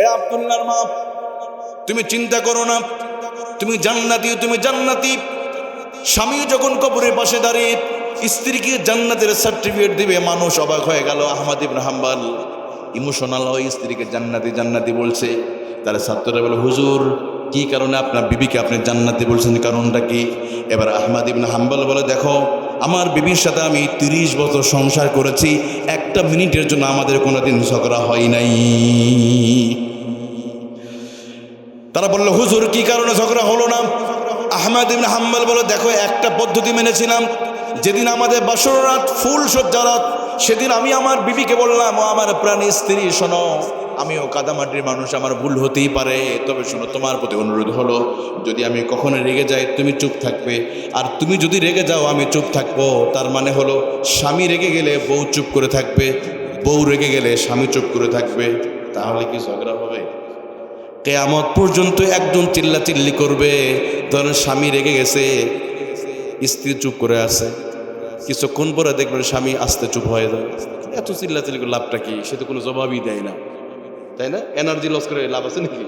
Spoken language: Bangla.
এ আব্দুল্লাহর মা, তুমি চিন্তা করো না, তুমি জান্নাতি, তুমি জান্নাতি। স্বামী যখন কবরের পাশে দাঁড়িয়ে স্ত্রীকে জান্নাতের সার্টিফিকেট দিবে, মানুষ অবাক হয়ে গেল। আহমদ ইবনে হাম্বল ইমোশনাল হয়ে স্ত্রীকে জান্নাতি জান্নাতি বলছে। তার ছাত্ররা বলে, হুজুর কি কারণে আপনার বিবিকে আপনি জান্নাতি বলছেন, কারণটা কি? এবার আহমদ ইবনে হাম্বল বলে, দেখো আমার বিবির সাথে আমি 30 বছর সংসার করেছি, একটা মিনিটের জন্য আমাদের কোনোদিন ঝগড়া হয় নাই। তারা বলল, হুজুর কি কারণে ঝগড়া হলো না? আহমদ ইবনে হাম্বল বলে, দেখো একটা পদ্ধতি মেনেছিলাম। যেদিন আমাদের বাসর রাত, ফুল সজ্জা রাত, সেদিন আমি আমার বিবিকে বললাম, ও আমার প্রাণী স্ত্রী, শোনো আমিও কাদামাটির মানুষ, আমার ভুল হতেই পারে, তবে শোনো তোমার প্রতি অনুরোধ হলো, যদি আমি কখনো রেগে যাই তুমি চুপ থাকবে, আর তুমি যদি রেগে যাও আমি চুপ থাকবো। তার মানে হলো স্বামী রেগে গেলে বউ চুপ করে থাকবে, বউ রেগে গেলে স্বামী চুপ করে থাকবে। তাহলে কি ঝগড়া হবে? কিয়ামত পর্যন্ত একজন চিল্লাচিল্লি করবে। ধরেন স্বামী রেগে গেছে, স্ত্রী চুপ করে আছে, কিছুক্ষণ পরে দেখবেন স্বামী আস্তে চুপ হয়ে যায়। এত চিল্লাচিল্লি করে লাভটা কি? সে তো কোনো জবাবই দেয় না, তাই না? এনার্জি লস করে লাভ আছে নাকি?